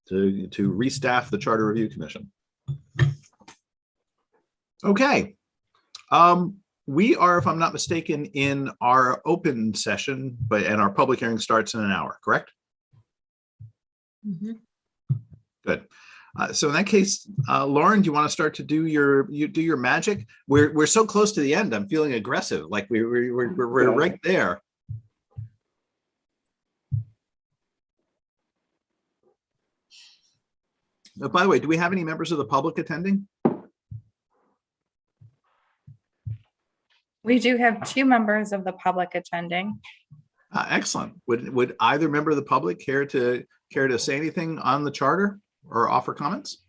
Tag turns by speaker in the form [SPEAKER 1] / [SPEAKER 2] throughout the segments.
[SPEAKER 1] to restaff the Charter Review Commission. Okay. We are, if I'm not mistaken, in our open session, and our public hearing starts in an hour, correct?
[SPEAKER 2] Mm-hmm.
[SPEAKER 1] Good. So in that case, Lauren, do you want to start to do your magic? We're so close to the end. I'm feeling aggressive, like we're right there. By the way, do we have any members of the public attending?
[SPEAKER 3] We do have 2 members of the public attending.
[SPEAKER 1] Excellent. Would either member of the public care to say anything on the charter or offer comments?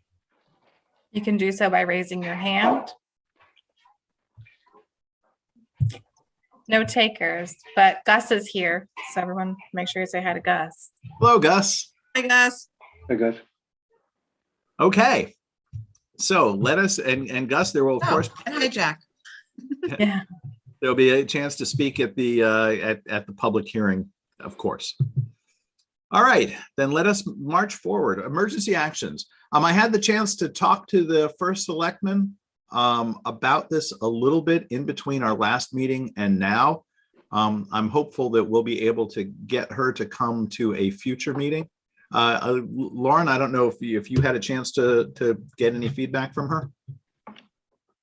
[SPEAKER 3] You can do so by raising your hand. No takers, but Gus is here, so everyone make sure you say hi to Gus.
[SPEAKER 1] Hello, Gus.
[SPEAKER 2] Hi, Gus.
[SPEAKER 4] Hey, guys.
[SPEAKER 1] Okay. So let us, and Gus, there will of course.
[SPEAKER 2] And hi, Jack.
[SPEAKER 3] Yeah.
[SPEAKER 1] There'll be a chance to speak at the at the public hearing, of course. All right, then let us march forward. Emergency actions. I had the chance to talk to the first selectman about this a little bit in between our last meeting and now. I'm hopeful that we'll be able to get her to come to a future meeting. Lauren, I don't know if you had a chance to get any feedback from her.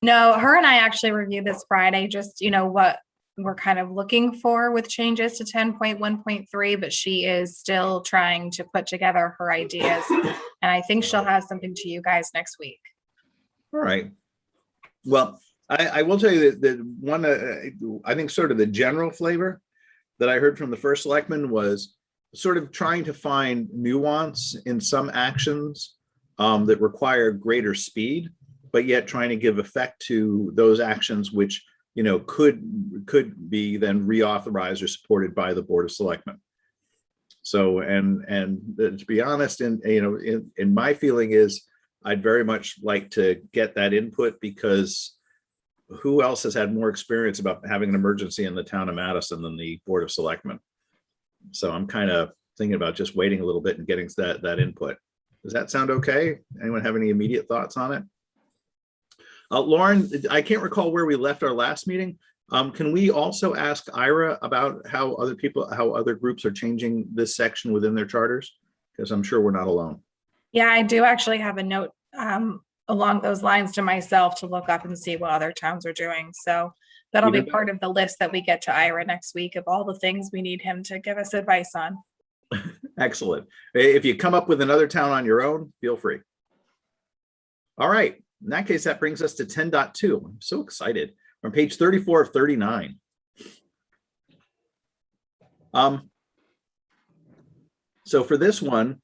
[SPEAKER 3] No, her and I actually reviewed this Friday, just, what we're kind of looking for with changes to 10.1.3, but she is still trying to put together her ideas. And I think she'll have something to you guys next week.
[SPEAKER 1] All right. Well, I will tell you that one, I think sort of the general flavor that I heard from the first selectman was sort of trying to find nuance in some actions that require greater speed, but yet trying to give effect to those actions which, could be then reauthorized or supported by the Board of Selectmen. So, and to be honest, in my feeling is I'd very much like to get that input, because who else has had more experience about having an emergency in the town of Madison than the Board of Selectmen? So I'm kind of thinking about just waiting a little bit and getting that input. Does that sound okay? Anyone have any immediate thoughts on it? Lauren, I can't recall where we left our last meeting. Can we also ask Ira about how other groups are changing this section within their charters? Because I'm sure we're not alone.
[SPEAKER 3] Yeah, I do actually have a note along those lines to myself to look up and see what other towns are doing. So that'll be part of the list that we get to Ira next week of all the things we need him to give us advice on.
[SPEAKER 1] Excellent. If you come up with another town on your own, feel free. All right. In that case, that brings us to 10.2. I'm so excited. We're on page 34 of 39. So for this one,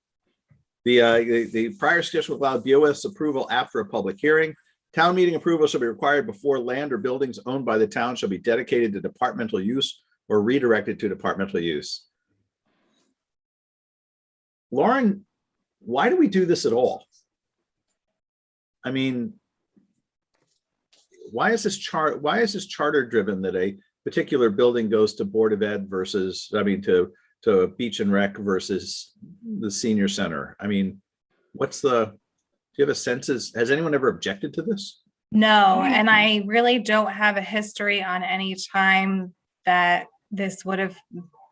[SPEAKER 1] the prior suggestion allowed BOS approval after a public hearing. Town meeting approval shall be required before land or buildings owned by the town shall be dedicated to departmental use or redirected to departmental use. Lauren, why do we do this at all? I mean, why is this charter driven that a particular building goes to Board of Ed versus, to Beach and Rec versus the senior center? I mean, do you have a sense, has anyone ever objected to this?
[SPEAKER 3] No, and I really don't have a history on any time that this would have,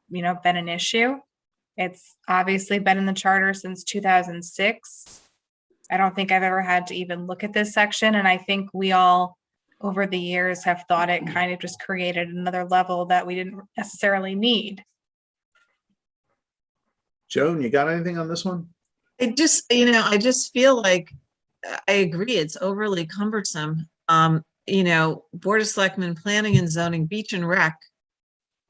[SPEAKER 3] been an issue. It's obviously been in the charter since 2006. I don't think I've ever had to even look at this section. And I think we all over the years have thought it kind of just created another level that we didn't necessarily need.
[SPEAKER 1] Joan, you got anything on this one?
[SPEAKER 2] I just feel like I agree. It's overly cumbersome. Board of Selectmen, Planning and Zoning, Beach and Rec.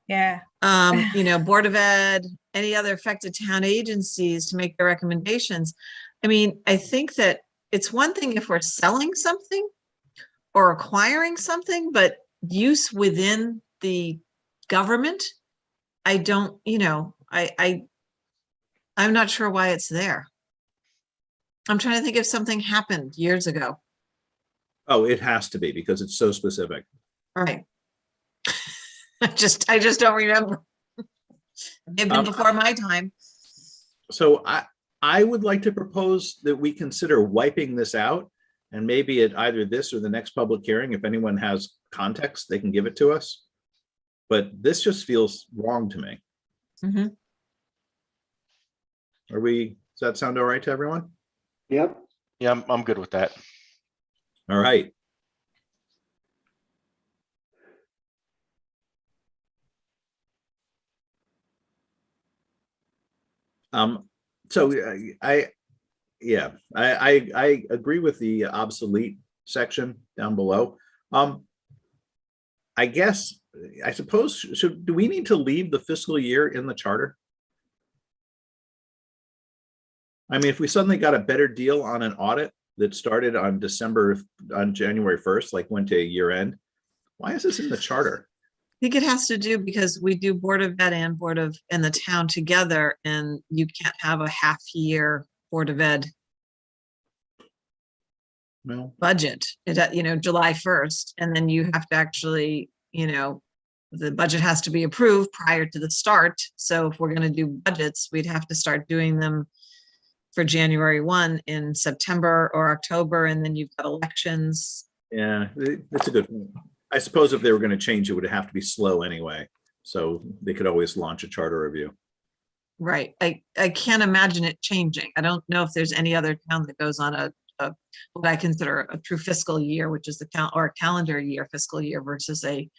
[SPEAKER 3] Yeah.
[SPEAKER 2] Board of Ed, any other affected town agencies to make their recommendations. I mean, I think that it's one thing if we're selling something or acquiring something, but use within the government, I'm not sure why it's there. I'm trying to think if something happened years ago.
[SPEAKER 1] Oh, it has to be because it's so specific.
[SPEAKER 2] All right. I just don't remember. It had been before my time.
[SPEAKER 1] So I would like to propose that we consider wiping this out, and maybe at either this or the next public hearing, if anyone has context, they can give it to us. But this just feels wrong to me.
[SPEAKER 2] Mhm.
[SPEAKER 1] Does that sound all right to everyone?
[SPEAKER 4] Yep.
[SPEAKER 5] Yeah, I'm good with that.
[SPEAKER 1] All right. So I agree with the obsolete section down below. I guess, I suppose, do we need to leave the fiscal year in the charter? I mean, if we suddenly got a better deal on an audit that started on January 1st, like went to a year end, why is this in the charter?
[SPEAKER 2] I think it has to do because we do Board of Ed and the town together, and you can't have a half year Board of Ed
[SPEAKER 1] No.
[SPEAKER 2] budget, July 1st, and then you have to actually, the budget has to be approved prior to the start. So if we're going to do budgets, we'd have to start doing them for January 1 in September or October, and then you've got elections.
[SPEAKER 1] Yeah, that's a good point. I suppose if they were going to change, it would have to be slow anyway. So they could always launch a charter review.
[SPEAKER 2] Right. I can't imagine it changing. I don't know if there's any other town that goes on a what I consider a true fiscal year, which is the calendar year fiscal year versus a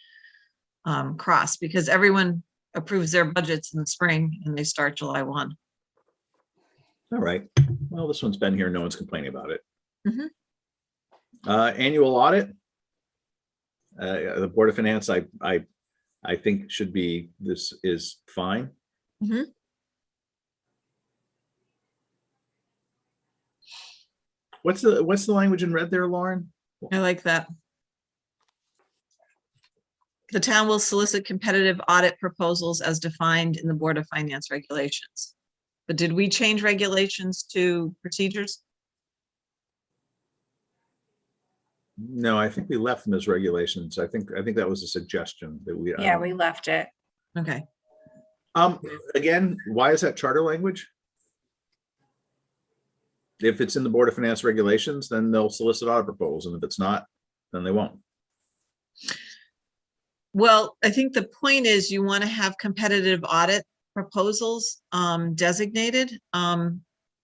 [SPEAKER 2] cross, because everyone approves their budgets in the spring and they start July 1.
[SPEAKER 1] All right. Well, this one's been here. No one's complaining about it.
[SPEAKER 2] Mhm.
[SPEAKER 1] Annual audit. The Board of Finance, I think this is fine.
[SPEAKER 2] Mhm.
[SPEAKER 1] What's the language in red there, Lauren?
[SPEAKER 2] I like that. The town will solicit competitive audit proposals as defined in the Board of Finance regulations. But did we change regulations to procedures?
[SPEAKER 1] No, I think we left them as regulations. I think that was a suggestion that we.
[SPEAKER 3] Yeah, we left it.
[SPEAKER 2] Okay.
[SPEAKER 1] Again, why is that charter language? If it's in the Board of Finance regulations, then they'll solicit audit proposals, and if it's not, then they won't.
[SPEAKER 2] Well, I think the point is you want to have competitive audit proposals designated,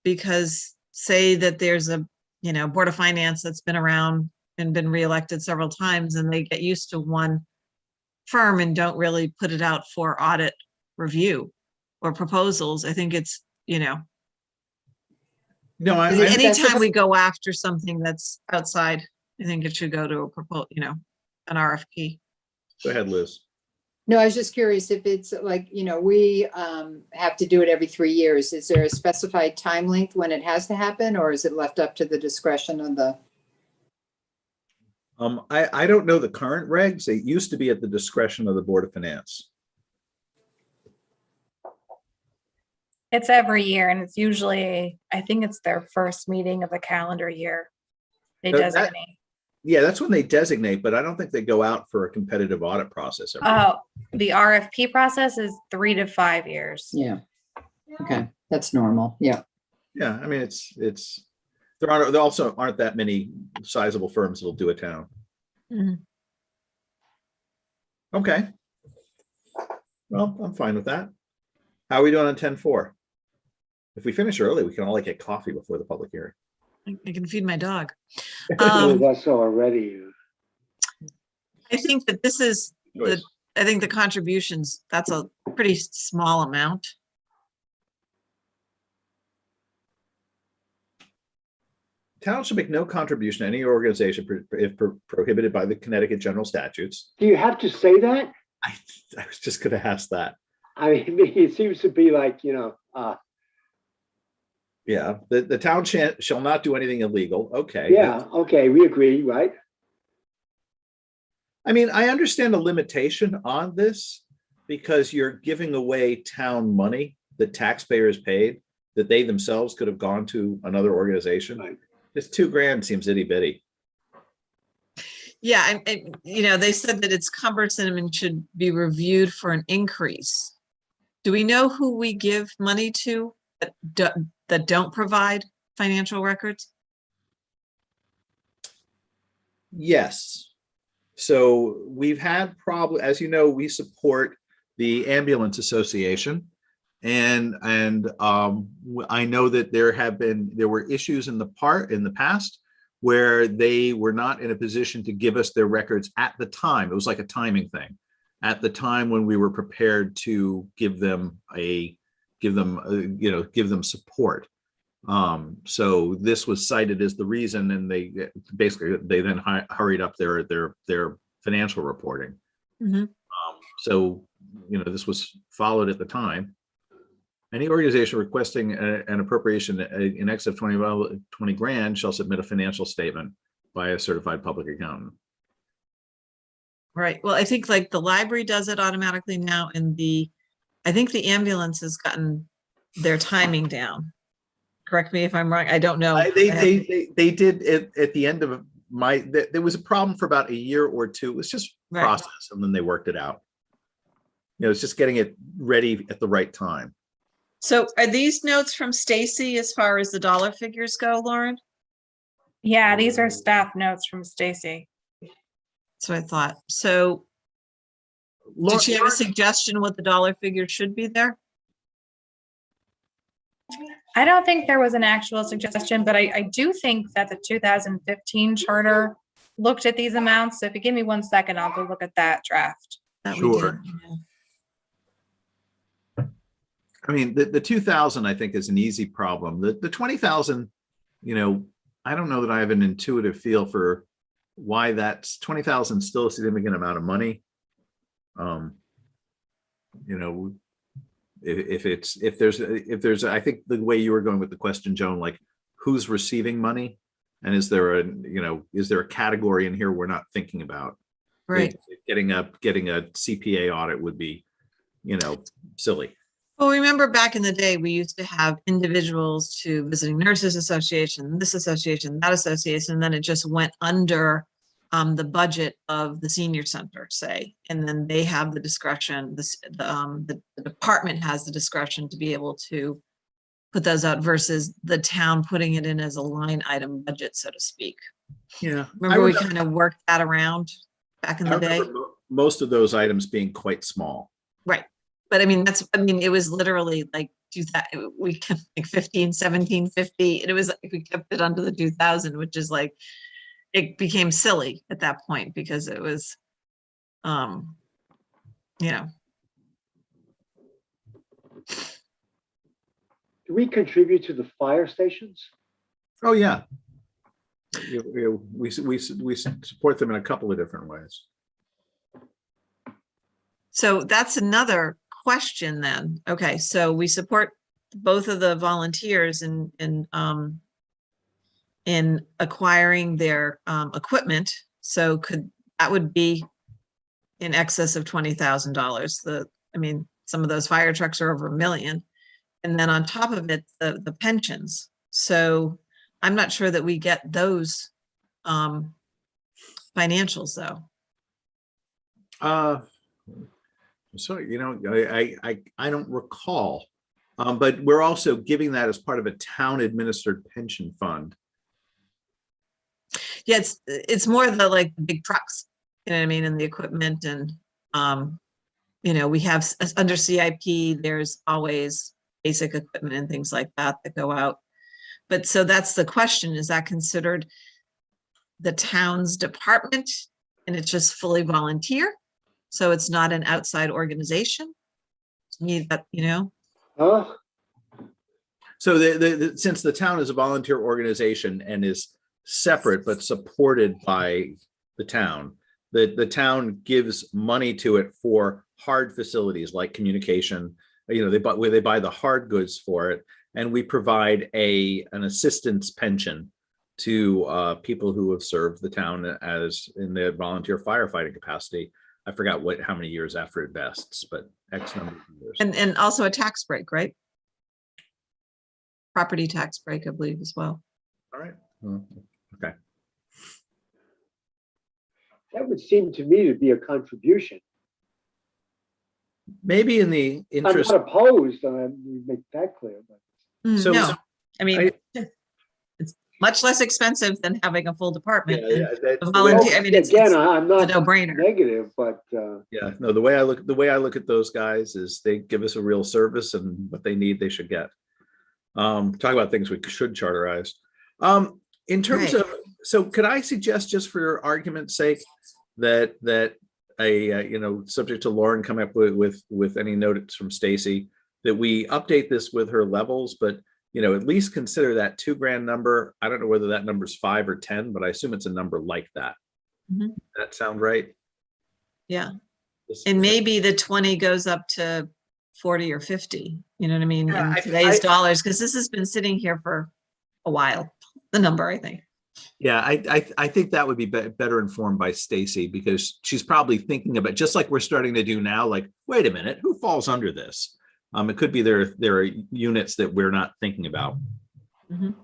[SPEAKER 2] because say that there's a, Board of Finance that's been around and been reelected several times, and they get used to one firm and don't really put it out for audit review or proposals. I think it's,
[SPEAKER 1] No,
[SPEAKER 2] anytime we go after something that's outside, I think it should go to a an RFP.
[SPEAKER 1] Go ahead, Liz.
[SPEAKER 6] No, I was just curious if it's like, we have to do it every 3 years. Is there a specified time length when it has to happen, or is it left up to the discretion of the?
[SPEAKER 1] I don't know the current regs. It used to be at the discretion of the Board of Finance.
[SPEAKER 3] It's every year, and it's usually, I think it's their first meeting of the calendar year. They
[SPEAKER 1] That-
[SPEAKER 3] designate.
[SPEAKER 1] Yeah, that's when they designate, but I don't think they go out for a competitive audit process. Every year.
[SPEAKER 3] Oh, the RFP process is 3 to 5 years.
[SPEAKER 6] Yeah. Okay, that's normal. Yeah.
[SPEAKER 1] Yeah, I mean, there also aren't that many sizable firms that'll do a town.
[SPEAKER 2] Mhm.
[SPEAKER 1] Okay. Well, I'm fine with that. How are we doing on 10-4? If we finish early, we can all get coffee before the public hearing.
[SPEAKER 2] I can feed my dog.
[SPEAKER 4] That's already.
[SPEAKER 2] I think that this is I think the contributions, that's a pretty small amount.
[SPEAKER 1] Town shall make no contribution to any organization if prohibited by the Connecticut general statutes.
[SPEAKER 4] Do you have to say that?
[SPEAKER 1] I was just going to ask that.
[SPEAKER 4] I mean, it seems to be like,
[SPEAKER 1] Yeah, the town shall not do anything illegal. Okay.
[SPEAKER 4] yeah, okay, we agree, right?
[SPEAKER 1] I mean, I understand the limitation on this because you're giving away town money that taxpayers paid that they themselves could have gone to another organization.
[SPEAKER 4] Right.
[SPEAKER 1] Just $2,000 seems itty bitty.
[SPEAKER 2] Yeah, and they said that it's cumbersome and should be reviewed for an increase. Do we know who we give money to that don't provide financial records?
[SPEAKER 1] Yes. So we've had as you know, we support the Ambulance Association. And I know that there were issues in the past where they were not in a position to give us their records at the time. It was like a timing thing. At the time when we were prepared to give them support. So this was cited as the reason, and they then hurried up their financial reporting.
[SPEAKER 2] Mhm.
[SPEAKER 1] So this was followed at the time. Any organization requesting an appropriation in excess of 20 grand shall submit a financial statement by a certified public accountant.
[SPEAKER 2] Right. Well, I think like the library does it automatically now, and I think the ambulance has gotten their timing down. Correct me if I'm wrong. I don't know.
[SPEAKER 1] They did it at the end of there was a problem for about a year or two. It was just
[SPEAKER 2] Right.
[SPEAKER 1] process, and then they worked it out. It's just getting it ready at the right time.
[SPEAKER 2] So are these notes from Stacy as far as the dollar figures go, Lauren?
[SPEAKER 3] Yeah, these are staff notes from Stacy.
[SPEAKER 2] That's what I thought. So did she have a suggestion what the dollar figure should be there?
[SPEAKER 3] I don't think there was an actual suggestion, but I do think that the 2015 charter looked at these amounts. So if you give me 1 second, I'll go look at that draft.
[SPEAKER 2] That we did,
[SPEAKER 1] Sure.
[SPEAKER 2] yeah.
[SPEAKER 1] I mean, the 2,000 I think is an easy problem. The 20,000, I don't know that I have an intuitive feel for why that's 20,000 still a significant amount of money. If there's I think the way you were going with the question, Joan, like who's receiving money, and is there a category in here we're not thinking about?
[SPEAKER 2] Right.
[SPEAKER 1] Getting a CPA audit would be, silly.
[SPEAKER 2] Well, remember back in the day, we used to have individuals to Visiting Nurses Association, this association, that association, and then it just went under the budget of the senior center, say, and then they have the discretion, the department has the discretion to be able to put those out versus the town putting it in as a line item budget, so to speak.
[SPEAKER 1] Yeah.
[SPEAKER 2] Remember we kind of worked that around back in the day?
[SPEAKER 1] Most of those items being quite small.
[SPEAKER 2] Right. But I mean, it was literally like we kept like 15, 17, 50. And it was like we kept it under the 2,000, which is like, it became silly at that point because it was,
[SPEAKER 4] Do we contribute to the fire stations?
[SPEAKER 1] Oh, yeah. We support them in a couple of different ways.
[SPEAKER 2] So that's another question then. Okay, so we support both of the volunteers in acquiring their equipment. So that would be in excess of $20,000. Some of those fire trucks are over $1 million. And then on top of it, the pensions. So I'm not sure that we get those financials though.
[SPEAKER 1] So, I don't recall, but we're also giving that as part of a town administered pension fund.
[SPEAKER 2] Yeah, it's more the big trucks, and the equipment, and we have under CIP, there's always basic equipment and things like that go out. But so that's the question, is that considered the town's department and it's just fully volunteer? So it's not an outside organization?
[SPEAKER 4] Huh?
[SPEAKER 1] So since the town is a volunteer organization and is separate but supported by the town, the town gives money to it for hard facilities like communication. They buy the hard goods for it, and we provide an assistance pension to people who have served the town as in the volunteer firefighting capacity. I forgot how many years after it vests, but X number of years.
[SPEAKER 2] And also a tax break, right? Property tax break, I believe, as well.
[SPEAKER 1] All right. Okay.
[SPEAKER 4] That would seem to me to be a contribution.
[SPEAKER 1] Maybe in the interest.
[SPEAKER 4] I'm not opposed, we make that clear, but
[SPEAKER 1] So-
[SPEAKER 2] No, I mean, it's much less expensive than having a full department. and a volunteer, I mean, it's
[SPEAKER 4] Again,
[SPEAKER 2] a
[SPEAKER 4] I'm not
[SPEAKER 2] no-brainer.
[SPEAKER 4] negative, but
[SPEAKER 1] Yeah, no, the way I look at those guys is they give us a real service, and what they need, they should get. Talk about things we should charterize. In terms
[SPEAKER 2] Right.
[SPEAKER 1] of, so could I suggest, just for argument's sake, that subject to Lauren come up with any notes from Stacy, that we update this with her levels, but at least consider that $2,000 number. I don't know whether that number's 5 or 10, but I assume it's a number like that.
[SPEAKER 2] Mhm.
[SPEAKER 1] That sound right?
[SPEAKER 2] Yeah. And maybe the 20 goes up to 40 or 50, you know what I mean,
[SPEAKER 1] Yeah,
[SPEAKER 2] in
[SPEAKER 1] I-
[SPEAKER 2] today's dollars, because this has been sitting here for a while, the number, I think.
[SPEAKER 1] Yeah, I think that would be better informed by Stacy, because she's probably thinking about, just like we're starting to do now, like, wait a minute, who falls under this? It could be there are units that we're not thinking about.
[SPEAKER 2] Mhm.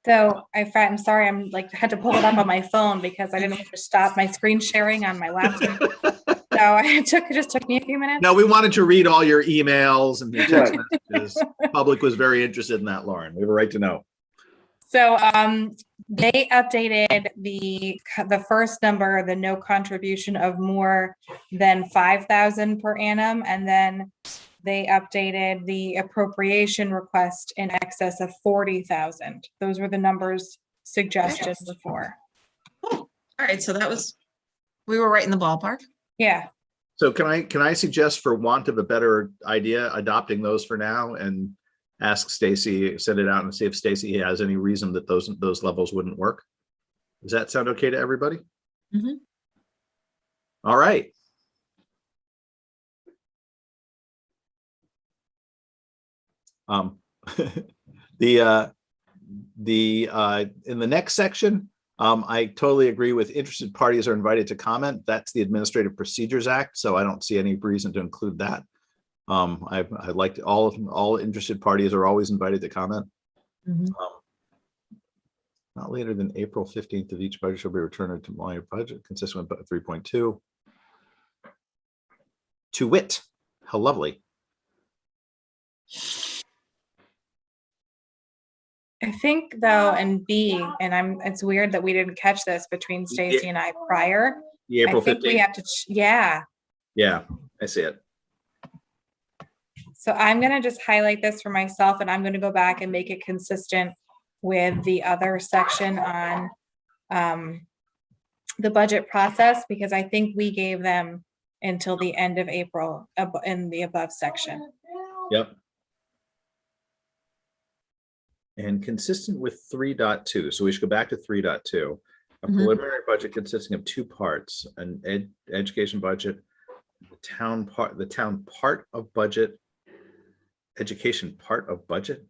[SPEAKER 3] So I'm sorry, I'm like, had to pull it up on my phone because I didn't want to stop my screen sharing on my laptop. So it just took me a few minutes.
[SPEAKER 1] No, we wanted to read all your emails and your text
[SPEAKER 4] Right.
[SPEAKER 1] messages. Public was very interested in that, Lauren. We have a right to know.
[SPEAKER 3] So they updated the first number, the no contribution of more than 5,000 per annum, and then they updated the appropriation request in excess of 40,000. Those were the numbers suggested before.
[SPEAKER 2] All right, so we were right in the ballpark.
[SPEAKER 3] Yeah.
[SPEAKER 1] So can I suggest, for want of a better idea, adopting those for now, and ask Stacy, send it out and see if Stacy has any reason that those levels wouldn't work? Does that sound okay to everybody?
[SPEAKER 2] Mhm.
[SPEAKER 1] All right. In the next section, I totally agree with interested parties are invited to comment. That's the Administrative Procedures Act, so I don't see any reason to include that. I like all interested parties are always invited to comment.
[SPEAKER 2] Mhm.
[SPEAKER 1] Not later than April 15th of each budget shall be returned to my budget consistent with 3.2. To wit, how lovely.
[SPEAKER 3] I think though, and B, and it's weird that we didn't catch this between Stacy and I prior.
[SPEAKER 1] The April
[SPEAKER 3] I think we
[SPEAKER 1] 15th.
[SPEAKER 3] have to, yeah.
[SPEAKER 1] Yeah, I see it.
[SPEAKER 3] So I'm gonna just highlight this for myself, and I'm gonna go back and make it consistent with the other section on the budget process, because I think we gave them until the end of April in the above section.
[SPEAKER 1] Yep. And consistent with 3.2, so we should go back to 3.2. A
[SPEAKER 2] Mhm.
[SPEAKER 1] preliminary budget consisting of two parts: an education budget, the town part of budget, education part of budget.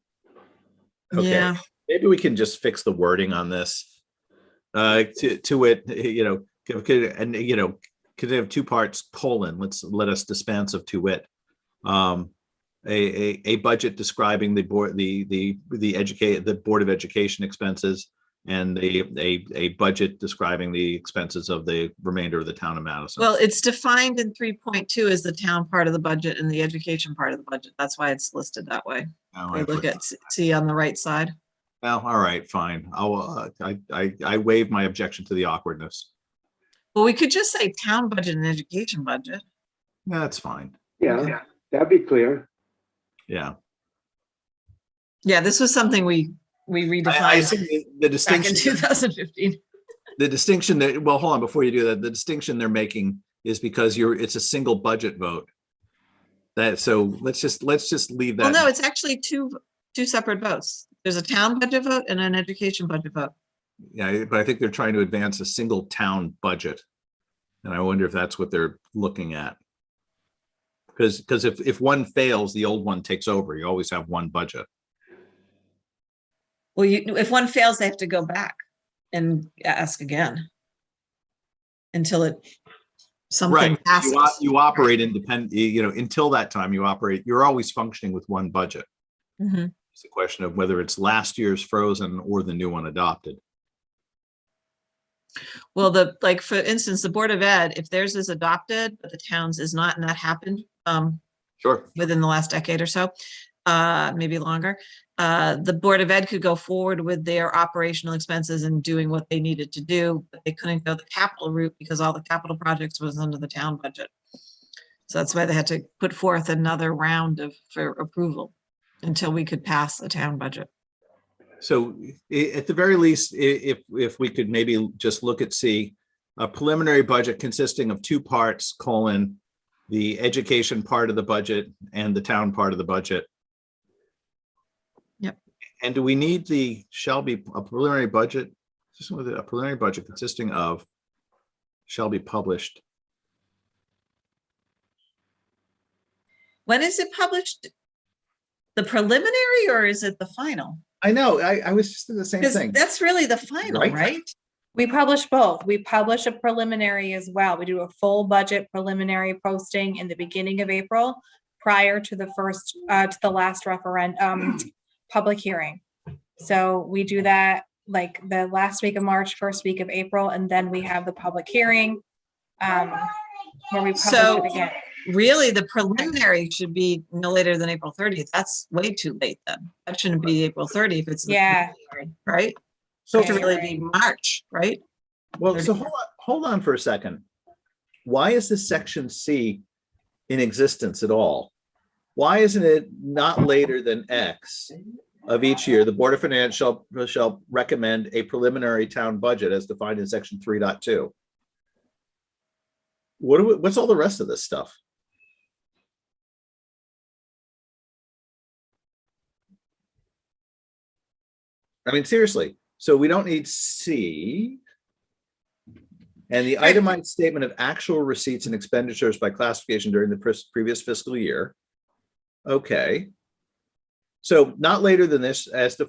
[SPEAKER 1] Okay,
[SPEAKER 2] Yeah.
[SPEAKER 1] maybe we can just fix the wording on this. To it, could have two parts, colon, let us dispense of to wit. A budget describing the board of education expenses, and a budget describing the expenses of the remainder of the town of Madison.
[SPEAKER 2] Well, it's defined in 3.2 as the town part of the budget and the education part of the budget. That's why it's listed that way.
[SPEAKER 1] Oh,
[SPEAKER 2] We
[SPEAKER 1] I
[SPEAKER 2] look
[SPEAKER 1] forgot.
[SPEAKER 2] at, see on the right side.
[SPEAKER 1] Well, all right, fine. I waive my objection to the awkwardness.
[SPEAKER 2] Well, we could just say town budget and education budget.
[SPEAKER 1] That's fine.
[SPEAKER 4] yeah, that'd be clear.
[SPEAKER 1] Yeah.
[SPEAKER 2] Yeah, this was something we
[SPEAKER 1] I
[SPEAKER 2] redefined
[SPEAKER 1] assume the
[SPEAKER 2] back in
[SPEAKER 1] distinction,
[SPEAKER 2] 2015.
[SPEAKER 1] the distinction that, well, hold on, before you do that, the distinction they're making is because it's a single budget vote. So let's just leave that.
[SPEAKER 2] Well, no, it's actually two separate votes. There's a town budget vote and an education budget vote.
[SPEAKER 1] Yeah, but I think they're trying to advance a single town budget. And I wonder if that's what they're looking at. Because if one fails, the old one takes over. You always have one budget.
[SPEAKER 2] Well, if one fails, they have to go back and ask again until something
[SPEAKER 1] Right.
[SPEAKER 2] passes.
[SPEAKER 1] You operate independent, until that time you're always functioning with one budget.
[SPEAKER 2] Mhm.
[SPEAKER 1] It's a question of whether it's last year's frozen or the new one adopted.
[SPEAKER 2] Well, for instance, the Board of Ed, if theirs is adopted, but the town's is not, and that happened
[SPEAKER 1] Sure.
[SPEAKER 2] within the last decade or so, maybe longer, the Board of Ed could go forward with their operational expenses and doing what they needed to do, but they couldn't go the capital route because all the capital projects was under the town budget. So that's why they had to put forth another round for approval until we could pass the town budget.
[SPEAKER 1] So at the very least, if we could maybe just look at C, a preliminary budget consisting of two parts, colon, the education part of the budget and the town part of the budget.
[SPEAKER 2] Yep.
[SPEAKER 1] And do we need the shall be a preliminary budget? A preliminary budget consisting of shall be published.
[SPEAKER 2] When is it published? The preliminary or is it the final?
[SPEAKER 1] I know, I was just thinking the same
[SPEAKER 2] Because
[SPEAKER 1] thing.
[SPEAKER 2] that's really the final,
[SPEAKER 1] Right.
[SPEAKER 2] right?
[SPEAKER 3] We publish both. We publish a preliminary as well. We do a full budget preliminary posting in the beginning of April prior to the first, to the last referendum, public hearing. So we do that like the last week of March, first week of April, and then we have the public hearing where we publish
[SPEAKER 2] So-
[SPEAKER 3] it again.
[SPEAKER 2] Really, the preliminary should be no later than April 30th. That's way too late then. That shouldn't be April 30th if it's. the
[SPEAKER 3] Yeah.
[SPEAKER 2] preliminary, Right?
[SPEAKER 1] So,
[SPEAKER 2] It should really be March, right?
[SPEAKER 1] well, so hold on for a second. Why is this section C in existence at all? Why isn't it not later than X of each year? The Board of Finance shall recommend a preliminary town budget as defined in section 3.2. What's all the rest of this stuff? I mean, seriously, so we don't need C. And the itemized statement of actual receipts and expenditures by classification during the previous fiscal year. Okay. So not later than this, as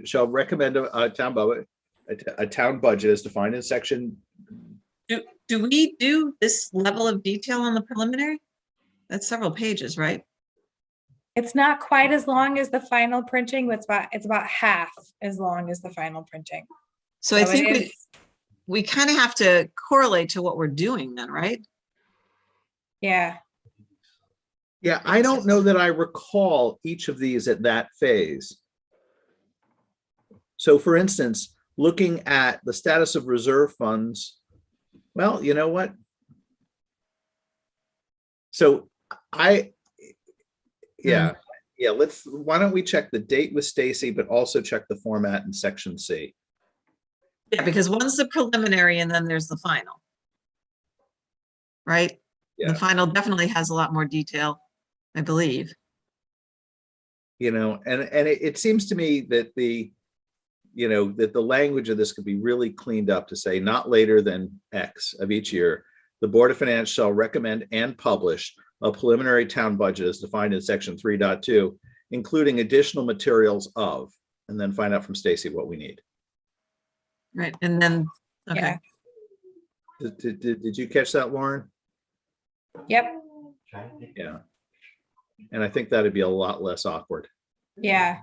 [SPEAKER 1] shall recommend a town budget, a town budget as defined in section.
[SPEAKER 2] Do we do this level of detail on the preliminary? That's several pages, right?
[SPEAKER 3] It's not quite as long as the final printing, but it's about half as long as the final printing.
[SPEAKER 2] So I
[SPEAKER 3] it
[SPEAKER 2] think
[SPEAKER 3] is-
[SPEAKER 2] we kind of have to correlate to what we're doing then, right?
[SPEAKER 3] Yeah,
[SPEAKER 1] Yeah, I don't know that I recall each of these at that phase. So for instance, looking at the status of reserve funds, well, you know what? So yeah, why don't we check the date with Stacy, but also check the format in section C.
[SPEAKER 2] Yeah, because one's the preliminary and then there's the final. Right?
[SPEAKER 1] Yeah.
[SPEAKER 2] The final definitely has a lot more detail, I believe.
[SPEAKER 1] You know, and it seems to me that the language of this could be really cleaned up to say not later than X of each year, the Board of Finance shall recommend and publish a preliminary town budget as defined in section 3.2, including additional materials of, and then find out from Stacy what we need.
[SPEAKER 2] Right. And then, okay.
[SPEAKER 3] Yeah.
[SPEAKER 1] Did you catch that, Lauren?
[SPEAKER 3] Yep,
[SPEAKER 1] Yeah. And I think that'd be a lot less awkward.
[SPEAKER 3] yeah.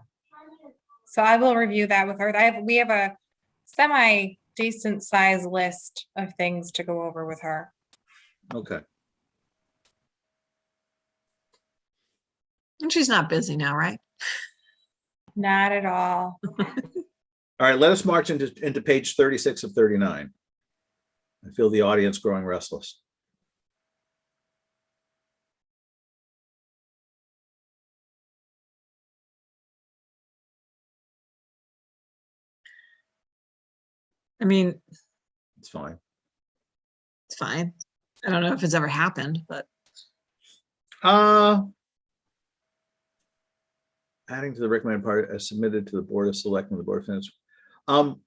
[SPEAKER 3] So I will review that with her. We have a semi decent size list of things to go over with her.
[SPEAKER 1] Okay.
[SPEAKER 2] And she's not busy now, right?
[SPEAKER 3] Not at all.
[SPEAKER 1] All right, let us march into page 36 of 39. I feel the audience growing restless.
[SPEAKER 2] I mean,
[SPEAKER 1] It's fine.
[SPEAKER 2] it's fine. I don't know if it's ever happened, but
[SPEAKER 1] Adding to the recommended part as submitted to the Board of Selectmen, the Board of Finance.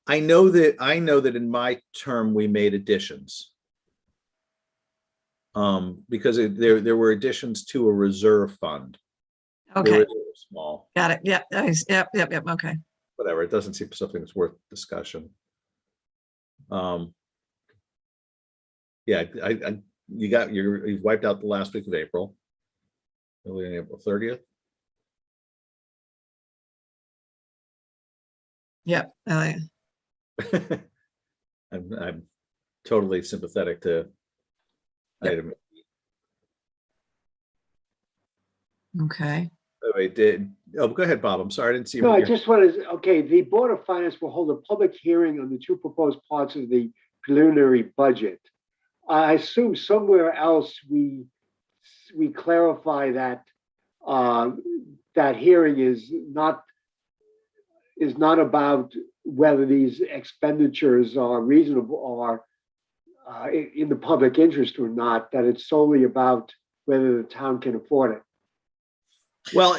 [SPEAKER 1] I know that in my term, we made additions. Because there were additions to a reserve fund. They
[SPEAKER 2] okay,
[SPEAKER 1] were small,
[SPEAKER 2] got it. Yep, nice. Yep, okay.
[SPEAKER 1] whatever. It doesn't seem something that's worth discussion. Yeah, you've wiped out the last week of April. Early April 30th.
[SPEAKER 2] Yep. I like it.
[SPEAKER 1] I'm totally sympathetic to
[SPEAKER 2] Yep.
[SPEAKER 1] item.
[SPEAKER 2] Okay.
[SPEAKER 1] By the way, Oh, go ahead, Bob. I'm sorry, I didn't see.
[SPEAKER 4] No, I
[SPEAKER 1] your-
[SPEAKER 4] just wanted, okay, the Board of Finance will hold a public hearing on the two proposed parts of the preliminary budget. I assume somewhere else we clarify that that hearing is not about whether these expenditures are reasonable or in the public interest or not, that it's solely about whether the town can afford it.
[SPEAKER 1] Well,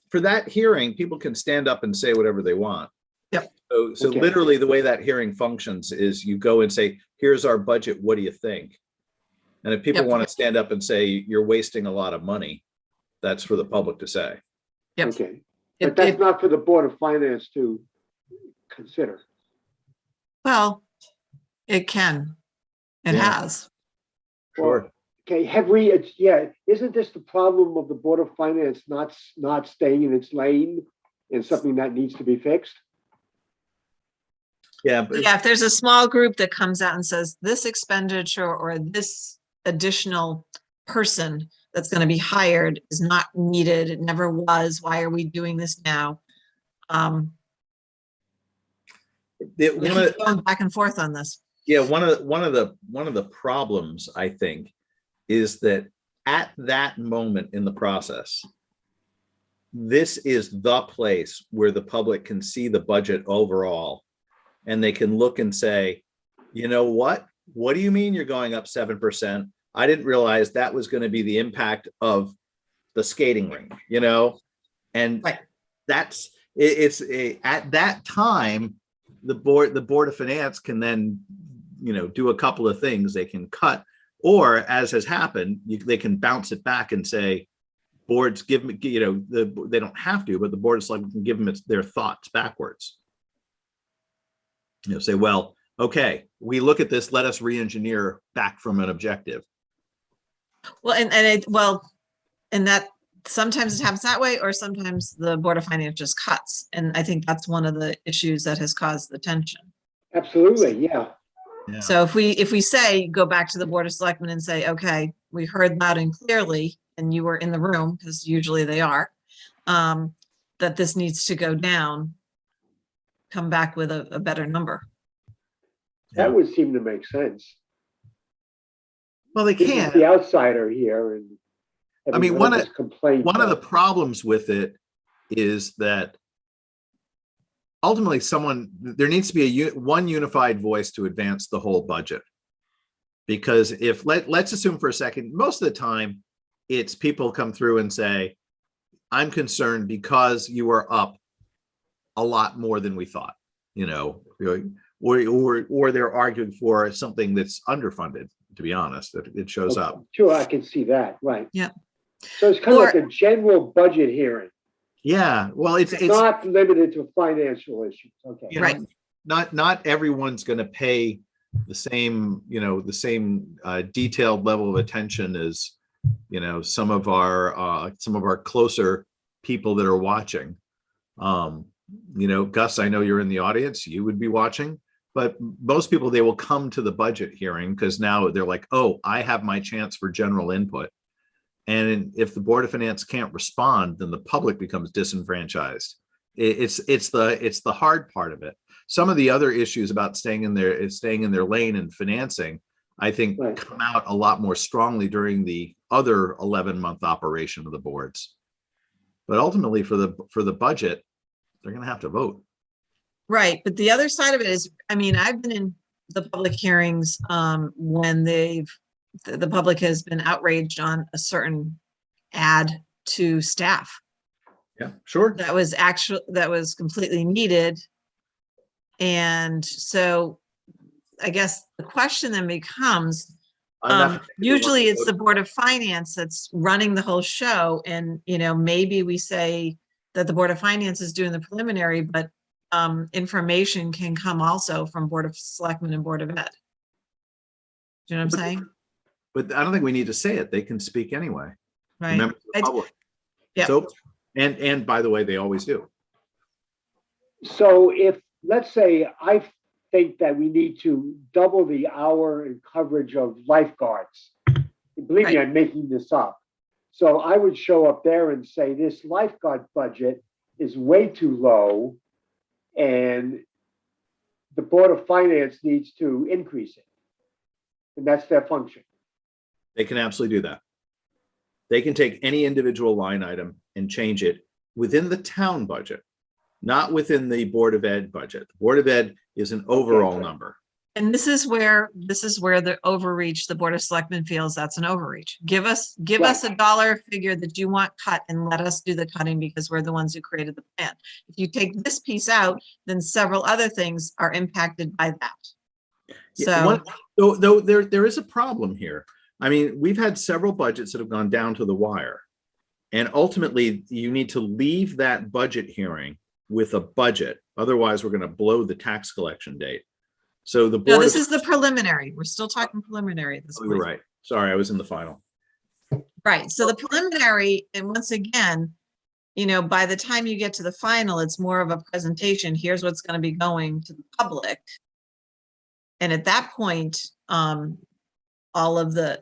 [SPEAKER 1] for that hearing, people can stand up and say whatever they want.
[SPEAKER 2] Yep.
[SPEAKER 1] So
[SPEAKER 4] Okay.
[SPEAKER 1] literally the way that hearing functions is you go and say, here's our budget, what do you think? And if people
[SPEAKER 2] Yep.
[SPEAKER 1] want to stand up and say, you're wasting a lot of money, that's for the public to say.
[SPEAKER 2] Yep.
[SPEAKER 4] Okay,
[SPEAKER 2] It-
[SPEAKER 4] but that's
[SPEAKER 2] it-
[SPEAKER 4] not for the Board of Finance to consider.
[SPEAKER 2] Well, it can. It
[SPEAKER 1] Yeah.
[SPEAKER 2] has.
[SPEAKER 1] Sure.
[SPEAKER 4] Okay, isn't this the problem of the Board of Finance not staying in its lane and something that needs to be fixed?
[SPEAKER 1] Yeah, but
[SPEAKER 2] Yeah, if there's a small group that comes out and says this expenditure or this additional person that's going to be hired is not needed, it never was, why are we doing this now? We
[SPEAKER 1] one of,
[SPEAKER 2] keep going back and forth on this.
[SPEAKER 1] yeah, one of the problems, I think, is that at that moment in the process, this is the place where the public can see the budget overall, and they can look and say, you know what? What do you mean you're going up 7%? I didn't realize that was going to be the impact of the skating rink, and
[SPEAKER 2] Right.
[SPEAKER 1] that's at that time, the board of finance can then, do a couple of things. They can cut, or as has happened, they can bounce it back and say, boards give me, they don't have to, but the board is like, can give them their thoughts backwards. Say, well, okay, we look at this, let us re-engineer back from an objective.
[SPEAKER 2] Well, and that sometimes it happens that way, or sometimes the Board of Finance just cuts. And I think that's one of the issues that has caused the tension.
[SPEAKER 4] Absolutely, yeah.
[SPEAKER 1] Yeah.
[SPEAKER 2] So if we say, go back to the Board of Selectmen and say, okay, we heard loud and clearly, and you were in the room, because usually they are, that this needs to go down, come back with a better number.
[SPEAKER 1] Yeah.
[SPEAKER 4] That would seem to make sense.
[SPEAKER 1] Well, they
[SPEAKER 4] This is
[SPEAKER 1] can't.
[SPEAKER 4] the outsider here, and
[SPEAKER 1] I mean,
[SPEAKER 4] having heard this complaint.
[SPEAKER 1] One of the problems with it is that ultimately there needs to be one unified voice to advance the whole budget. Because if let's assume for a second, most of the time it's people come through and say, I'm concerned because you are up a lot more than we thought, or they're arguing for something that's underfunded, to be honest, it shows up.
[SPEAKER 4] Sure, I can see that, right.
[SPEAKER 2] Yeah.
[SPEAKER 4] So it's kind of
[SPEAKER 2] Or-
[SPEAKER 4] like a general budget hearing,
[SPEAKER 1] Yeah, well, it's
[SPEAKER 4] not limited to financial issues, okay.
[SPEAKER 1] you know,
[SPEAKER 2] Right.
[SPEAKER 1] not everyone's going to pay the same detailed level of attention as some of our closer people that are watching. Gus, I know you're in the audience, you would be watching, but most people, they will come to the budget hearing because now they're like, oh, I have my chance for general input. And if the Board of Finance can't respond, then the public becomes disenfranchised. It's the hard part of it. Some of the other issues about staying in their lane and financing, I think,
[SPEAKER 4] Right.
[SPEAKER 1] come out a lot more strongly during the other 11-month operation of the boards. But ultimately, for the budget, they're going to have to vote.
[SPEAKER 2] Right, but the other side of it is, I mean, I've been in the public hearings when the public has been outraged on a certain ad to staff
[SPEAKER 1] Yeah, sure.
[SPEAKER 2] that was completely needed. And so I guess the question then becomes, usually it's the Board of Finance that's running the whole show. And, maybe we say that the Board of Finance is doing the preliminary, but information can come also from Board of Selectmen and Board of Ed. Do you know what I'm saying?
[SPEAKER 1] But I don't think we need to say it. They can speak anyway.
[SPEAKER 2] Right.
[SPEAKER 1] Remember, the public. It's
[SPEAKER 2] Yeah.
[SPEAKER 1] open. And by the way, they always do.
[SPEAKER 4] So if, let's say, I think that we need to double the hour and coverage of lifeguards. Believe me,
[SPEAKER 2] Right.
[SPEAKER 4] I'm making this up. So I would show up there and say, this lifeguard budget is way too low, and the Board of Finance needs to increase it. And that's their function.
[SPEAKER 1] They can absolutely do that. They can take any individual line item and change it within the town budget, not within the Board of Ed budget. The Board of Ed is an overall
[SPEAKER 4] good.
[SPEAKER 1] number.
[SPEAKER 2] And this is where the overreach, the Board of Selectmen feels that's an overreach. Give us a dollar figure that you want cut and let us do the cutting because we're the ones who created the plan. If you take this piece out, then several other things are impacted by that. So,
[SPEAKER 1] Though there is a problem here. I mean, we've had several budgets that have gone down to the wire. And ultimately, you need to leave that budget hearing with a budget. Otherwise, we're going to blow the tax collection date. So the
[SPEAKER 2] no,
[SPEAKER 1] board.
[SPEAKER 2] this is the preliminary. We're still talking preliminary at this
[SPEAKER 1] Oh, you're
[SPEAKER 2] point.
[SPEAKER 1] right. Sorry, I was in the final.
[SPEAKER 2] Right. So the preliminary, and once again, by the time you get to the final, it's more of a presentation. Here's what's going to be going to the public. And at that point, all of the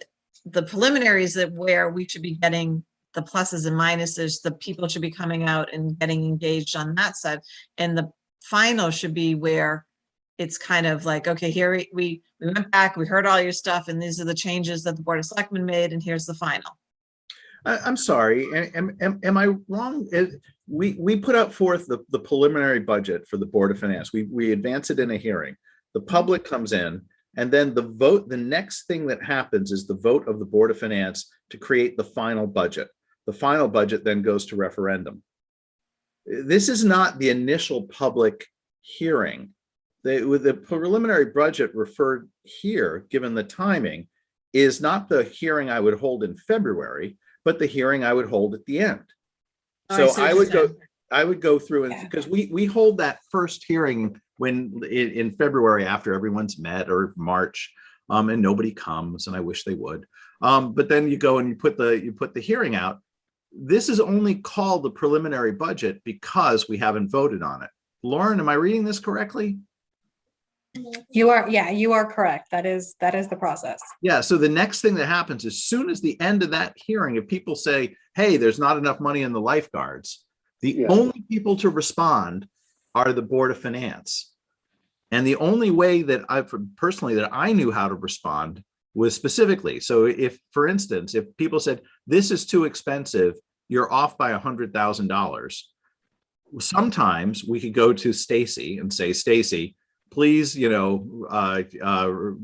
[SPEAKER 2] preliminaries that where we should be getting the pluses and minuses, the people should be coming out and getting engaged on that side. And the final should be where it's kind of like, okay, here we went back, we heard all your stuff, and these are the changes that the Board of Selectmen made, and here's the final.
[SPEAKER 1] I'm sorry. Am I wrong? We put out forth the preliminary budget for the Board of Finance. We advance it in a hearing. The public comes in, and then the vote. The next thing that happens is the vote of the Board of Finance to create the final budget. The final budget then goes to referendum. This is not the initial public hearing. The preliminary budget referred here, given the timing, is not the hearing I would hold in February, but the hearing I would hold at the end. So I would go through, and because we hold that first hearing when in February after everyone's met, or March, and nobody comes, and I wish they would. But then you go and you put the hearing out. This is only called the preliminary budget because we haven't voted on it. Lauren, am I reading this correctly?
[SPEAKER 3] You are correct. That is the process.
[SPEAKER 1] Yeah. So the next thing that happens, as soon as the end of that hearing, if people say, hey, there's not enough money in the lifeguards, the only people to respond are the Board of Finance. And the only way that I knew how to respond was specifically. So if, for instance, if people said, this is too expensive, you're off by $100,000. Sometimes we could go to Stacy and say, Stacy, please,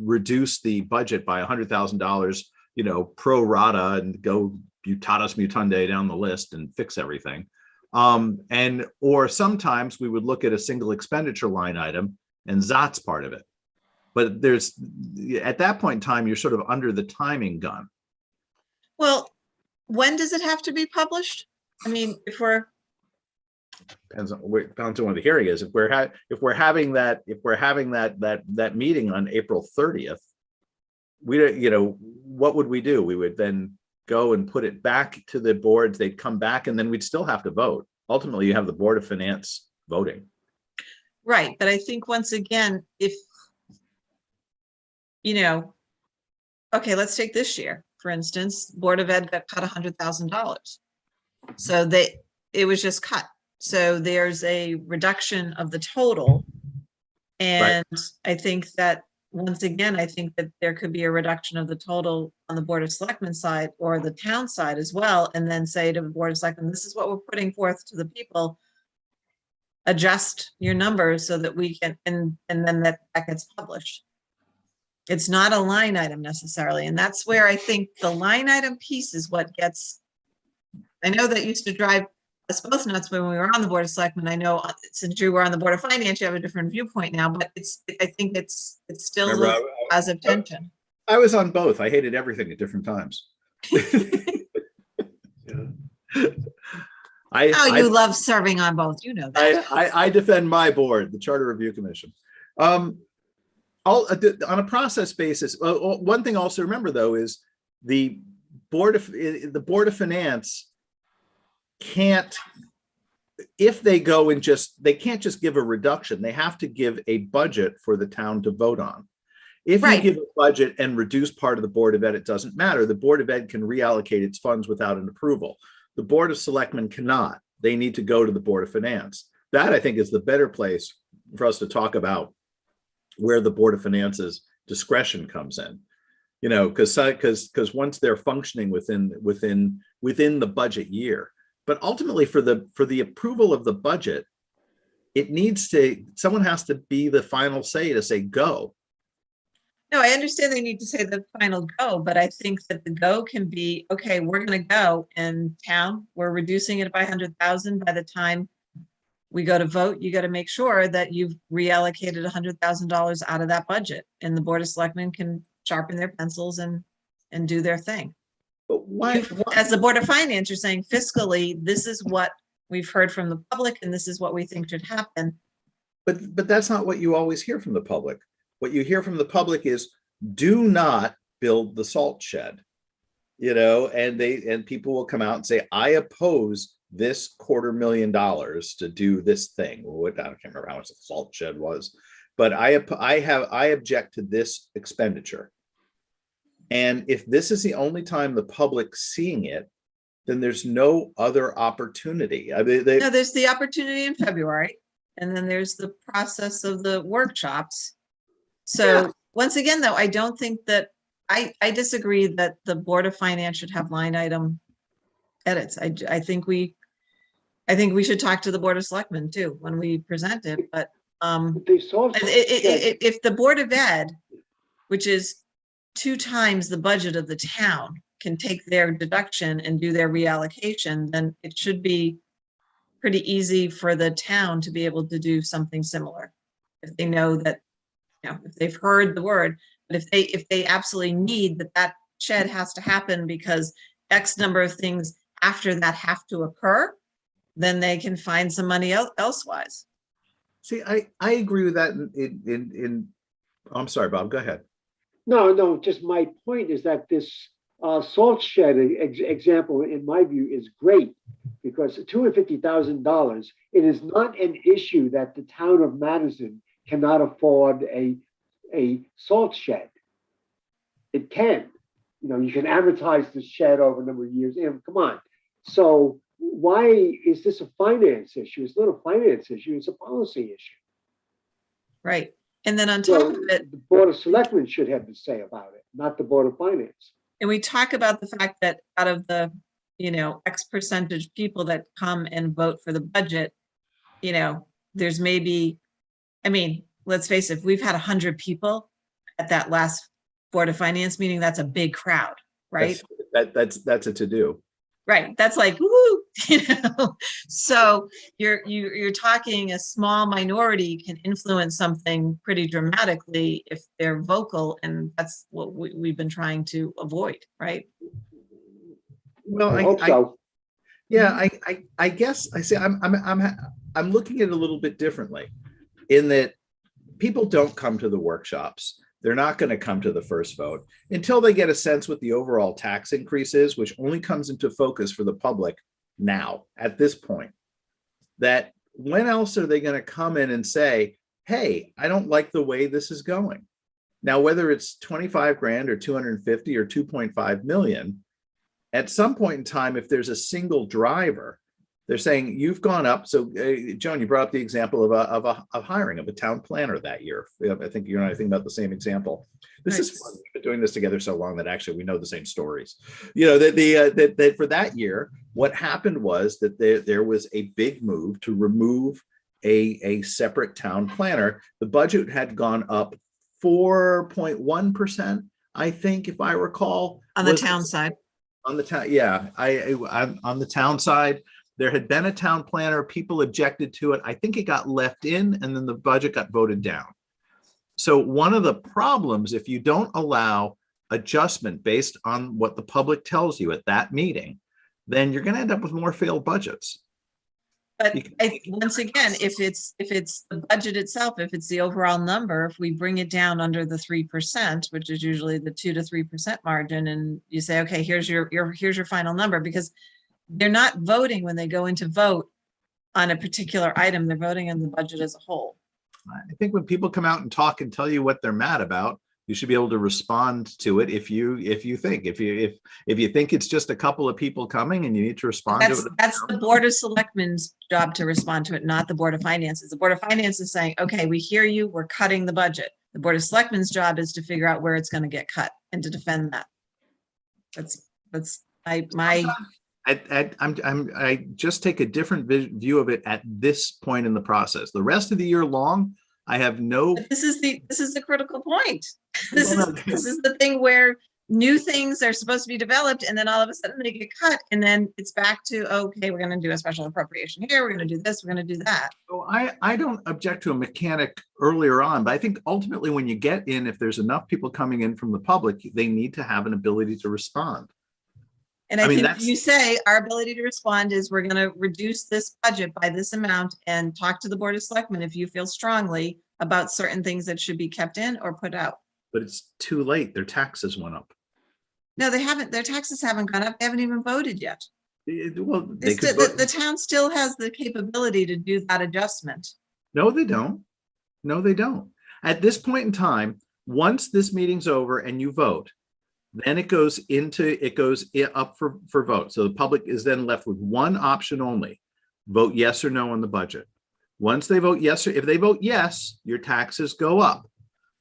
[SPEAKER 1] reduce the budget by $100,000, pro rata, and go mutatis mutandi down the list and fix everything. Or sometimes we would look at a single expenditure line item, and that's part of it. But at that point in time, you're sort of under the timing gun.
[SPEAKER 2] Well, when does it have to be published? I mean,
[SPEAKER 1] Depends on what the hearing is. If we're having that meeting on April 30th, what would we do? We would then go and put it back to the boards. They'd come back, and then we'd still have to vote. Ultimately, you have the Board of Finance voting.
[SPEAKER 2] Right, but I think once again, if okay, let's take this year, for instance, Board of Ed got cut $100,000. So it was just cut. So there's a reduction of the total. And I think that once again, I think that there could be a reduction of the total on the Board of Selectmen side or the town side as well. And then say to the Board of Selectmen, this is what we're putting forth to the people. Adjust your numbers so that we can, and then that gets published. It's not a line item necessarily. And that's where I think the line item piece is what gets, I know that used to drive us both nuts when we were on the Board of Selectmen. I know since you were on the Board of Finance, you have a different viewpoint now, but I think it's still a positive tension.
[SPEAKER 1] I was on both. I hated everything at different times.
[SPEAKER 2] You love serving on both, that.
[SPEAKER 1] I defend my board, the Charter Review Commission. On a process basis, one thing also remember though is the Board of Finance can't, if they go and they can't just give a reduction. They have to give a budget for the town to vote on. If you
[SPEAKER 2] Right.
[SPEAKER 1] give a budget and reduce part of the Board of Ed, it doesn't matter. The Board of Ed can reallocate its funds without an approval. The Board of Selectmen cannot. They need to go to the Board of Finance. That, I think, is the better place for us to talk about where the Board of Finance's discretion comes in. Because once they're functioning within the budget year, but ultimately for the approval of the budget, someone has to be the final say to say go.
[SPEAKER 2] No, I understand they need to say the final go, but I think that the go can be, okay, we're gonna go in town, we're reducing it by 100,000. By the time we go to vote, you gotta make sure that you've reallocated $100,000 out of that budget, and the Board of Selectmen can sharpen their pencils and do their thing.
[SPEAKER 1] But why?
[SPEAKER 2] As the Board of Finance, you're saying fiscally, this is what we've heard from the public, and this is what we think should happen.
[SPEAKER 1] But that's not what you always hear from the public. What you hear from the public is, do not build the salt shed, and people will come out and say, I oppose this $250,000 to do this thing. I can't remember how much the salt shed was, but I object to this expenditure. And if this is the only time the public's seeing it, then there's no other opportunity. I mean,
[SPEAKER 2] No, there's the opportunity in February, and then there's the process of the workshops. So
[SPEAKER 1] Yeah.
[SPEAKER 2] once again, though, I don't think that, I disagree that the Board of Finance should have line item edits. I think we should talk to the Board of Selectmen too, when we present it, but
[SPEAKER 4] They saw.
[SPEAKER 2] if the Board of Ed, which is 2 times the budget of the town, can take their deduction and do their reallocation, then it should be pretty easy for the town to be able to do something similar. If they know that, if they've heard the word, but if they absolutely need that shed has to happen because X number of things after that have to occur, then they can find some money elsewise.
[SPEAKER 1] See, I agree with that. I'm sorry, Bob, go ahead.
[SPEAKER 4] No, just my point is that this salt shed example, in my view, is great because $250,000, it is not an issue that the town of Madison cannot afford a salt shed. It can. You can amortize the shed over a number of years. Come on. So why is this a finance issue? It's not a finance issue. It's a policy issue.
[SPEAKER 2] Right. And then on top of it,
[SPEAKER 4] the Board of Selectmen should have to say about it, not the Board of Finance.
[SPEAKER 2] and we talk about the fact that out of the, X percentage people that come and vote for the budget, there's maybe, let's face it, if we've had 100 people at that last Board of Finance meeting, that's a big crowd, right?
[SPEAKER 1] That's a to-do.
[SPEAKER 2] Right. That's like, woo, so you're talking a small minority can influence something pretty dramatically if they're vocal, and that's what we've been trying to avoid, right?
[SPEAKER 1] Well,
[SPEAKER 4] I hope so.
[SPEAKER 1] Yeah, I guess I say I'm looking at it a little bit differently, in that people don't come to the workshops. They're not going to come to the first vote until they get a sense what the overall tax increase is, which only comes into focus for the public now at this point. That when else are they going to come in and say, hey, I don't like the way this is going. Now, whether it's 25 grand or 250 or 2.5 million, at some point in time, if there's a single driver, they're saying you've gone up. So, Joan, you brought up the example of hiring of a town planner that year. I think you and I think about the same example. This is fun. We've been doing this together so long that actually we know the same stories. That for that year, what happened was that there was a big move to remove a separate town planner. The budget had gone up 4.1%, I think, if I recall.
[SPEAKER 2] On the town side.
[SPEAKER 1] On the town, yeah. I'm on the town side. There had been a town planner, people objected to it. I think it got left in, and then the budget got voted down. So one of the problems, if you don't allow adjustment based on what the public tells you at that meeting, then you're going to end up with more failed budgets.
[SPEAKER 2] But once again, if it's the budget itself, if it's the overall number, if we bring it down under the 3%, which is usually the 2 to 3% margin, and you say, okay, here's your final number, because they're not voting when they go into vote on a particular item, they're voting on the budget as a whole.
[SPEAKER 1] I think when people come out and talk and tell you what they're mad about, You should be able to respond to it if you think if you think it's just a couple of people coming and you need to respond to it.
[SPEAKER 2] That's the Board of Selectmen's job to respond to it, not the Board of Finances. The Board of Finance is saying, okay, we hear you, we're cutting the budget. The Board of Selectmen's job is to figure out where it's going to get cut and to defend that. That's
[SPEAKER 1] I just take a different view of it at this point in the process. The rest of the year long, I have no.
[SPEAKER 2] But this is the critical point. This is the thing where new things are supposed to be developed, and then all of a sudden they get cut, and then it's back to, okay, we're going to do a special appropriation here, we're going to do this, we're going to do that.
[SPEAKER 1] So I don't object to a mechanic earlier on, but I think ultimately when you get in, if there's enough people coming in from the public, they need to have an ability to respond.
[SPEAKER 2] And I think you say our ability to respond is we're going to reduce this budget by this amount and talk to the Board of Selectmen if you feel strongly about certain things that should be kept in or put out.
[SPEAKER 1] But it's too late. Their taxes went up.
[SPEAKER 2] No, they haven't. Their taxes haven't gone up. They haven't even voted yet.
[SPEAKER 1] Well, they could vote.
[SPEAKER 2] The town still has the capability to do that adjustment.
[SPEAKER 1] No, they don't. No, they don't. At this point in time, once this meeting's over and you vote, then it goes up for vote. So the public is then left with one option only: vote yes or no on the budget. Once they vote yes, or if they vote yes, your taxes go up.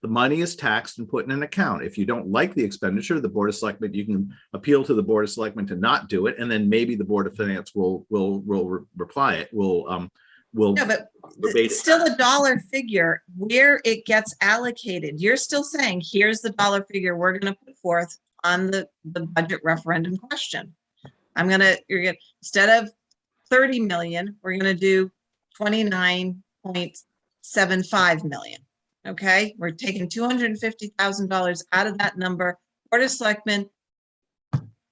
[SPEAKER 1] The money is taxed and put in an account. If you don't like the expenditure, the Board of Selectmen, you can appeal to the Board of Selectmen to not do it, and then maybe the Board of Finance will reply it. No,
[SPEAKER 2] but it's still a dollar figure where it gets allocated. You're still saying, here's the dollar figure we're going to put forth on the budget referendum question. Instead of 30 million, we're going to do 29.75 million. Okay, we're taking $250,000 out of that number. Board of Selectmen,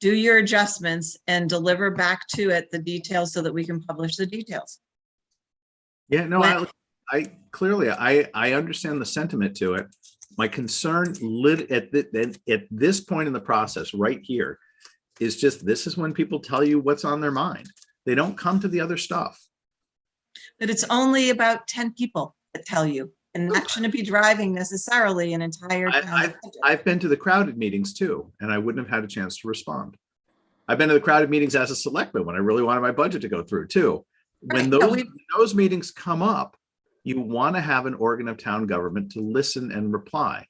[SPEAKER 2] do your adjustments and deliver back to it the details so that we can publish the details.
[SPEAKER 1] Yeah, no, I clearly understand the sentiment to it. My concern at this point in the process right here is just, this is when people tell you what's on their mind. They don't come to the other stuff.
[SPEAKER 2] But it's only about 10 people that tell you, and that shouldn't be driving necessarily an entire town.
[SPEAKER 1] I've been to the crowded meetings too, and I wouldn't have had a chance to respond. I've been to the crowded meetings as a selectman when I really wanted my budget to go through too. When those meetings come up, you want to have an organ of town government to listen and reply.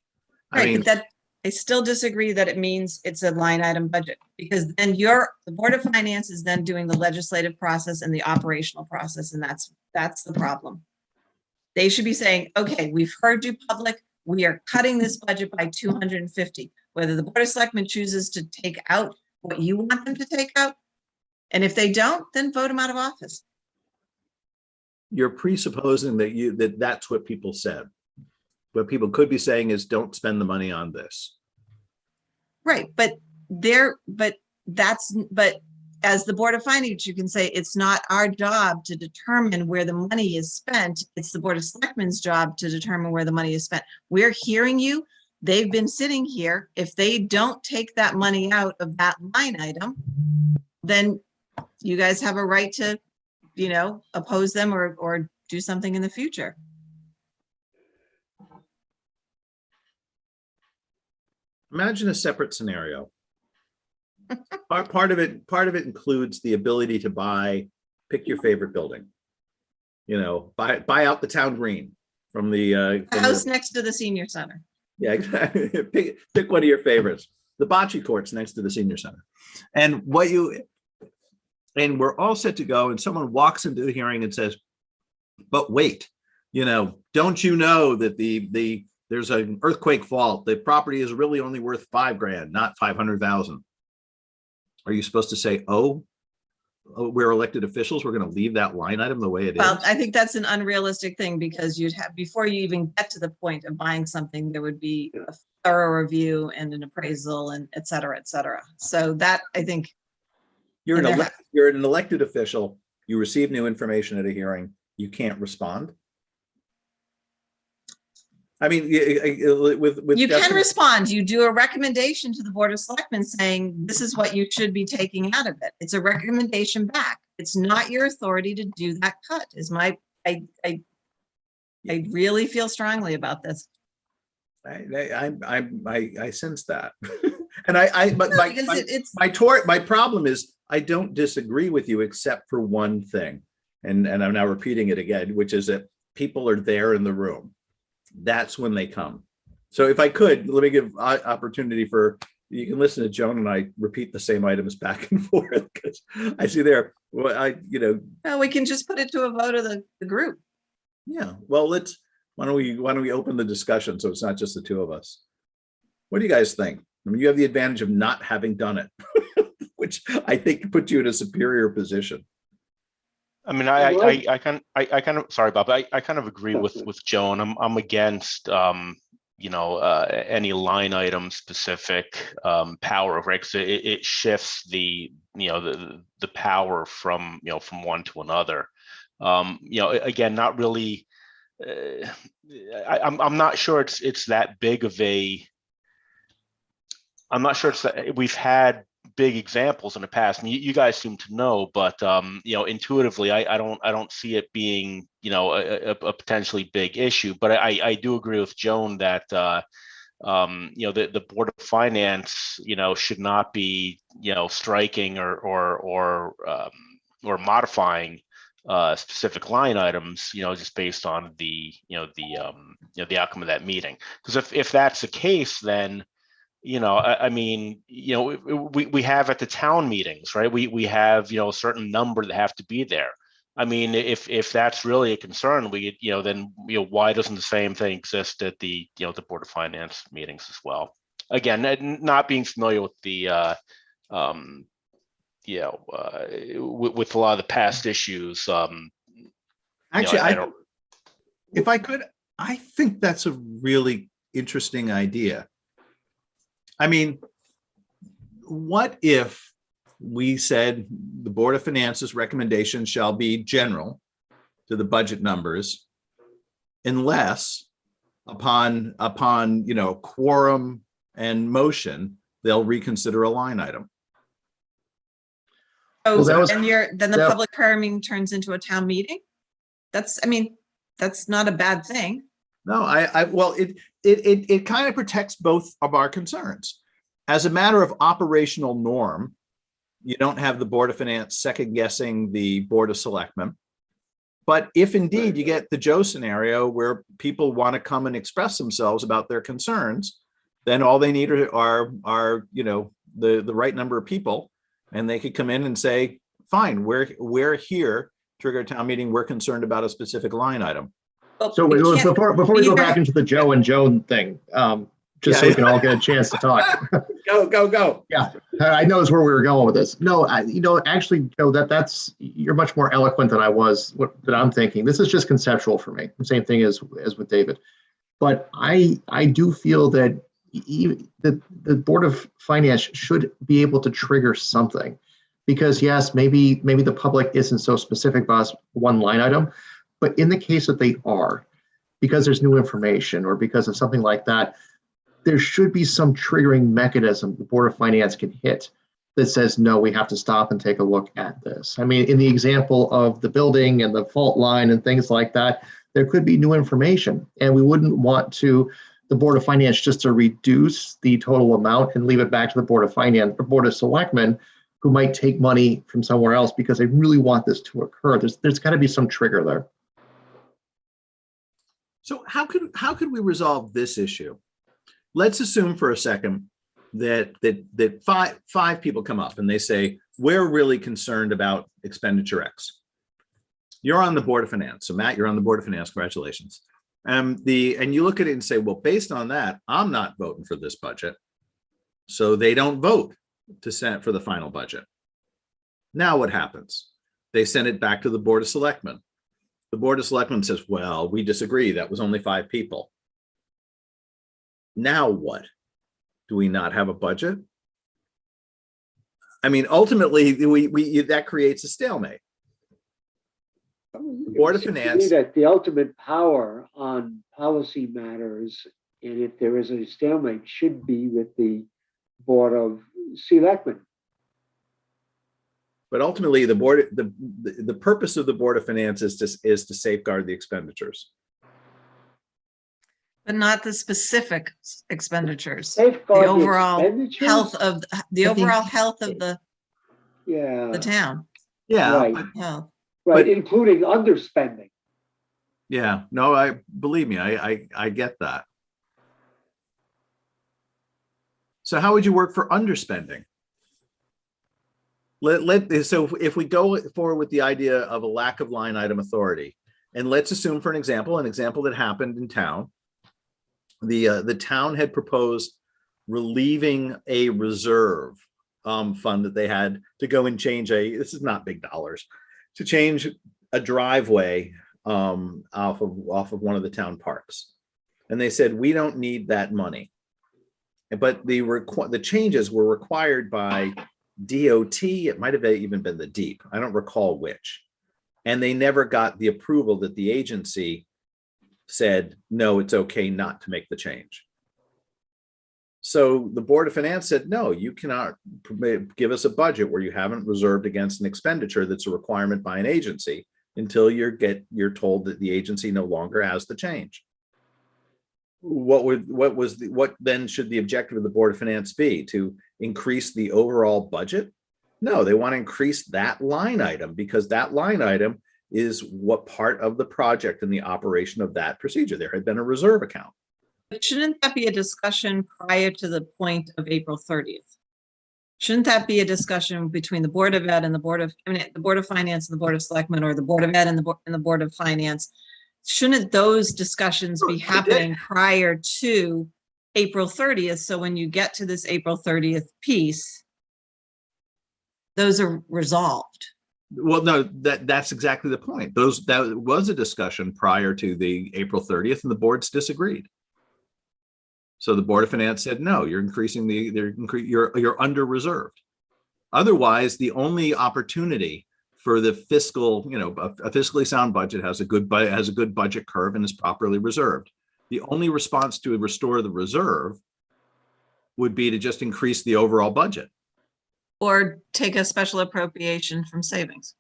[SPEAKER 2] Right, but I still disagree that it means it's a line item budget, because then the Board of Finance is then doing the legislative process and the operational process, and that's the problem. They should be saying, okay, we've heard you, public, we are cutting this budget by 250. Whether the Board of Selectmen chooses to take out what you want them to take out, and if they don't, then vote them out of office.
[SPEAKER 1] You're presupposing that that's what people said. What people could be saying is, don't spend the money on this.
[SPEAKER 2] Right, but as the Board of Finance, you can say it's not our job to determine where the money is spent. It's the Board of Selectmen's job to determine where the money is spent. We're hearing you. They've been sitting here. If they don't take that money out of that line item, then you guys have a right to, oppose them or do something in the future.
[SPEAKER 1] Imagine a separate scenario. Part of it includes the ability to pick your favorite building. Buy out the town green from the
[SPEAKER 2] house next to the senior center.
[SPEAKER 1] Yeah, exactly. Pick one of your favorites. The bocce courts next to the senior center, and we're all set to go. And someone walks into the hearing and says, "But wait, don't you know that there's an earthquake fault? The property is really only worth $5,000, not 500,000." Are you supposed to say, oh, we're elected officials, we're going to leave that line item the way it is?
[SPEAKER 2] Well, I think that's an unrealistic thing, because before you even get to the point of buying something, there would be a thorough review and an appraisal and et cetera, et cetera. So that, I think.
[SPEAKER 1] You're an elected official. You receive new information at a hearing. You can't respond. I mean, you
[SPEAKER 2] can respond. You do a recommendation to the Board of Selectmen saying, this is what you should be taking out of it. It's a recommendation back. It's not your authority to do that cut. I really feel strongly about this.
[SPEAKER 1] I sense that. And but
[SPEAKER 2] No, because it's,
[SPEAKER 1] my problem is I don't disagree with you except for one thing. And I'm now repeating it again, which is that people are there in the room. That's when they come. So if I could, let me give opportunity for, you can listen to Joan and I repeat the same items back and forth, because I see there, well,
[SPEAKER 2] well, we can just put it to a vote of the group.
[SPEAKER 1] yeah, well, why don't we open the discussion so it's not just the two of us? What do you guys think? I mean, you have the advantage of not having done it, which I think puts you in a superior position.
[SPEAKER 5] I mean, I kind of, sorry, Bob, I kind of agree with Joan. I'm against, any line item specific power, right? Because it shifts the power from one to another. Again, not really. I'm not sure it's that big of a. I'm not sure it's that we've had big examples in the past, and you guys seem to know, but intuitively, I don't see it being a potentially big issue. But I do agree with Joan that the Board of Finance should not be striking or modifying specific line items just based on the outcome of that meeting. Because if that's the case, then I mean, we have at the town meetings, right? We have, a certain number that have to be there. I mean, if that's really a concern, then why doesn't the same thing exist at the the Board of Finance meetings as well? Again, not being familiar with the with a lot of the past issues.
[SPEAKER 1] Actually,
[SPEAKER 5] I don't.
[SPEAKER 1] if I could, I think that's a really interesting idea. I mean, what if we said the Board of Finance's recommendation shall be general to the budget numbers, unless upon quorum and motion, they'll reconsider a line item.
[SPEAKER 2] Oh,
[SPEAKER 7] Well, that was-
[SPEAKER 2] then the
[SPEAKER 7] that-
[SPEAKER 2] public hearing turns into a town meeting? That's not a bad thing.
[SPEAKER 1] No, well, it kind of protects both of our concerns. As a matter of operational norm, you don't have the Board of Finance second guessing the Board of Selectmen. But if indeed you get the Joe scenario where people want to come and express themselves about their concerns, then all they need are the right number of people, and they could come in and say, fine, we're here, trigger a town meeting, we're concerned about a specific line item.
[SPEAKER 2] Well,
[SPEAKER 7] So
[SPEAKER 2] we can't-
[SPEAKER 7] before we go
[SPEAKER 2] either-
[SPEAKER 7] back into the Joe and Joan thing, just so we can all get a chance to talk.
[SPEAKER 1] Go.
[SPEAKER 7] Yeah, I know it's where we were going with this. No, actually, Joe, that's you're much more eloquent than I was. That I'm thinking. This is just conceptual for me. The same thing as with David. But I do feel that the Board of Finance should be able to trigger something, because yes, maybe the public isn't so specific about one line item, but in the case that they are, because there's new information or because of something like that, there should be some triggering mechanism the Board of Finance can hit that says, no, we have to stop and take a look at this. I mean, in the example of the building and the fault line and things like that, there could be new information, and we wouldn't want the Board of Finance just to reduce the total amount and leave it back to the Board of Finance or Board of Selectmen, who might take money from somewhere else because they really want this to occur. There's got to be some trigger there.
[SPEAKER 1] So how could we resolve this issue? Let's assume for a second that five people come up and they say, we're really concerned about expenditure X. You're on the Board of Finance. So Matt, you're on the Board of Finance. Congratulations. And you look at it and say, well, based on that, I'm not voting for this budget. So they don't vote to send it for the final budget. Now what happens? They send it back to the Board of Selectmen. The Board of Selectmen says, well, we disagree. That was only 5 people. Now what? Do we not have a budget? I mean, ultimately, that creates a stalemate. The Board of Finance.
[SPEAKER 4] That the ultimate power on policy matters, and if there is a stalemate, should be with the Board of Selectmen.
[SPEAKER 1] But ultimately, the purpose of the Board of Finance is to safeguard the expenditures.
[SPEAKER 2] But not the specific expenditures. The
[SPEAKER 4] Safeguard the
[SPEAKER 2] overall
[SPEAKER 4] expenditures?
[SPEAKER 2] health of, the
[SPEAKER 6] I think-
[SPEAKER 2] overall health of the
[SPEAKER 4] Yeah,
[SPEAKER 2] town.
[SPEAKER 1] Yeah,
[SPEAKER 4] Right.
[SPEAKER 1] but-
[SPEAKER 2] Health.
[SPEAKER 4] right,
[SPEAKER 1] but-
[SPEAKER 4] including underspending.
[SPEAKER 1] yeah, no, I believe me, I get that. So how would you work for underspending? So if we go forward with the idea of a lack of line item authority, and let's assume for an example that happened in town, the town had proposed relieving a reserve fund that they had to go and change this is not big dollars, to change a driveway off of one of the town parks. And they said, we don't need that money. But the changes were required by DOT. It might have even been the DEEP. I don't recall which. And they never got the approval that the agency said, no, it's okay not to make the change. So the Board of Finance said, no, you cannot give us a budget where you haven't reserved against an expenditure that's a requirement by an agency until you're told that the agency no longer has the change. What then should the objective of the Board of Finance be? To increase the overall budget? No, they want to increase that line item because that line item is what part of the project and the operation of that procedure. There had been a reserve account.
[SPEAKER 2] But shouldn't that be a discussion prior to the point of April 30th? Shouldn't that be a discussion between the Board of Ed and the Board of Finance and the Board of Selectmen, or the Board of Ed and the Board of Finance? Shouldn't those discussions be happening prior to April 30th? So when you get to this April 30th piece, those are resolved.
[SPEAKER 1] Well, no, that's exactly the point. That was a discussion prior to the April 30th, and the boards disagreed. So the Board of Finance said, no, you're increasing you're under reserved. Otherwise, the only opportunity for the fiscal, a fiscally sound budget has a good budget curve and is properly reserved. The only response to restore the reserve would be to just increase the overall budget.
[SPEAKER 2] Or take a special appropriation from savings.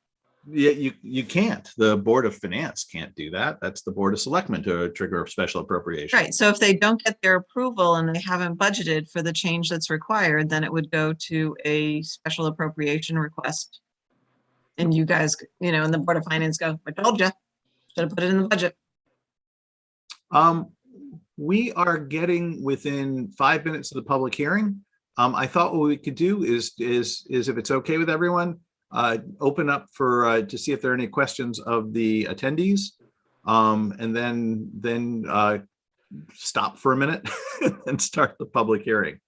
[SPEAKER 1] Yeah, you can't. The Board of Finance can't do that. That's the Board of Selectmen to trigger a special appropriation.
[SPEAKER 2] Right, so if they don't get their approval and they haven't budgeted for the change that's required, then it would go to a special appropriation request. And you guys, and the Board of Finance go, I told you, should have put it in the budget.
[SPEAKER 1] We are getting within 5 minutes of the public hearing. I thought what we could do is if it's okay with everyone, open up to see if there are any questions of the attendees, and then stop for a minute and start the public hearing.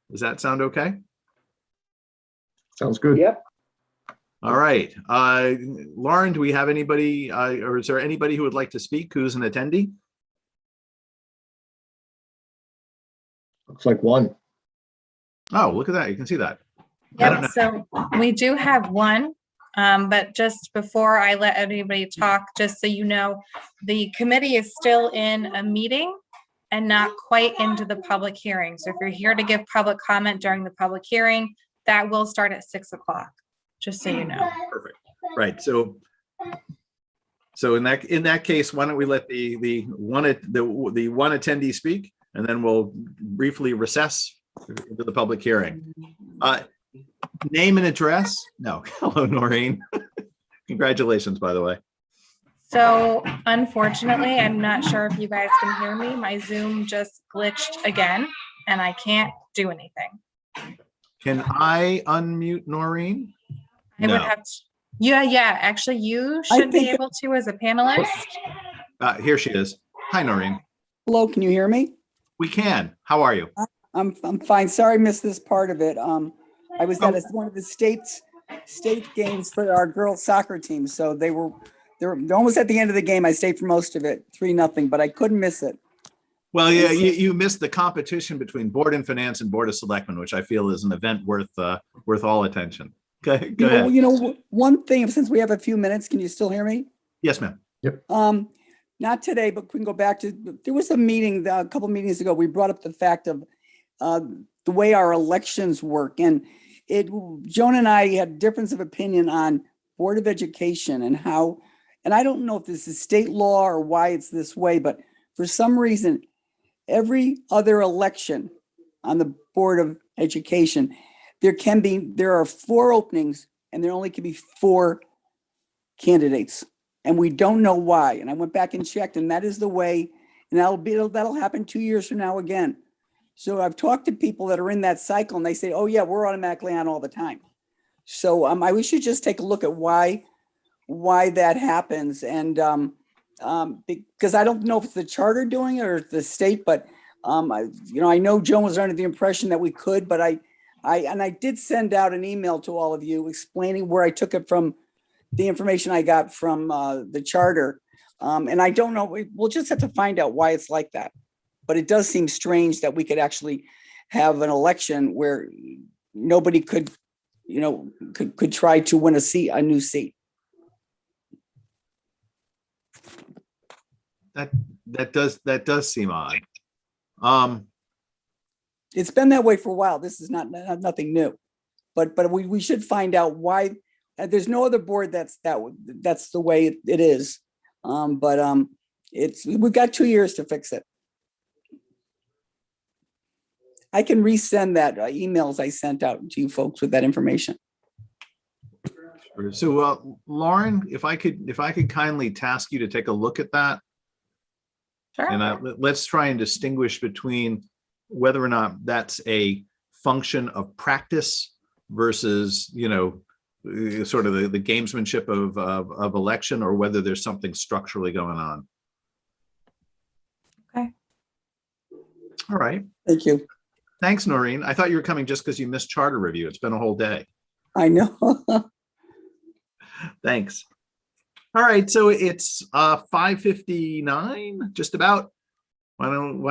[SPEAKER 1] Does that sound okay?
[SPEAKER 7] Sounds good.
[SPEAKER 4] Yep.
[SPEAKER 1] All right. Lauren, do we have anybody, or is there anybody who would like to speak who's an attendee?
[SPEAKER 7] Looks like one.
[SPEAKER 1] Oh, look at that. You can see that. I don't know.
[SPEAKER 3] Yep, so we do have one, but just before I let anybody talk, just so you know, the committee is still in a meeting and not quite into the public hearing. So if you're here to give public comment during the public hearing, that will start at 6 o'clock, just so you know.
[SPEAKER 1] Perfect. Right. So in that case, why don't we let the one attendee speak, and then we'll briefly recess into the public hearing. Name and address? No. Hello, Noreen. Congratulations, by the way.
[SPEAKER 3] So unfortunately, I'm not sure if you guys can hear me. My Zoom just glitched again and I can't do anything.
[SPEAKER 1] Can I unmute Noreen?
[SPEAKER 3] I would have to, yeah, actually you should be able to as a panelist.
[SPEAKER 1] Here she is. Hi, Noreen.
[SPEAKER 8] Hello, can you hear me?
[SPEAKER 1] We can. How are you?
[SPEAKER 8] I'm fine. Sorry I missed this part of it. I was at one of the state games for our girls soccer team. So they're almost at the end of the game. I stayed for most of it, 3-0, but I couldn't miss it.
[SPEAKER 1] Well, yeah, you missed the competition between Board of Finance and Board of Selectmen, which I feel is an event worth all attention. Okay, go ahead.
[SPEAKER 8] One thing, since we have a few minutes, can you still hear me?
[SPEAKER 1] Yes, ma'am.
[SPEAKER 7] Yep.
[SPEAKER 8] Not today, but we can go back to, there was a meeting, a couple meetings ago, we brought up the fact of the way our elections work. And Joan and I had difference of opinion on Board of Education and how, and I don't know if this is state law or why it's this way, but for some reason, every other election on the Board of Education, there are 4 openings and there only can be 4 candidates. And we don't know why. And I went back and checked, and that is the way, and that'll happen 2 years from now again. So I've talked to people that are in that cycle and they say, oh yeah, we're automatically on all the time. So we should just take a look at why that happens. And because I don't know if it's the charter doing it or the state, but I know Joan was under the impression that we could, but I did send out an email to all of you explaining where I took it from, the information I got from the charter. And I don't know, we'll just have to find out why it's like that. But it does seem strange that we could actually have an election where nobody could try to win a new seat.
[SPEAKER 1] That does seem odd.
[SPEAKER 8] It's been that way for a while. This is nothing new, but we should find out why. There's no other board that's the way it is. We've got 2 years to fix it. I can resend that emails I sent out to you folks with that information.
[SPEAKER 1] So, Lauren, if I could kindly task you to take a look at that.
[SPEAKER 3] Sure.
[SPEAKER 1] And let's try and distinguish between whether or not that's a function of practice versus, sort of the gamesmanship of election, or whether there's something structurally going on.
[SPEAKER 3] Okay.
[SPEAKER 1] All right.
[SPEAKER 8] Thank you.
[SPEAKER 1] Thanks, Noreen. I thought you were coming just because you missed charter review. It's been a whole day.
[SPEAKER 8] I know.
[SPEAKER 1] Thanks. All right, so it's 5:59, just about. Why don't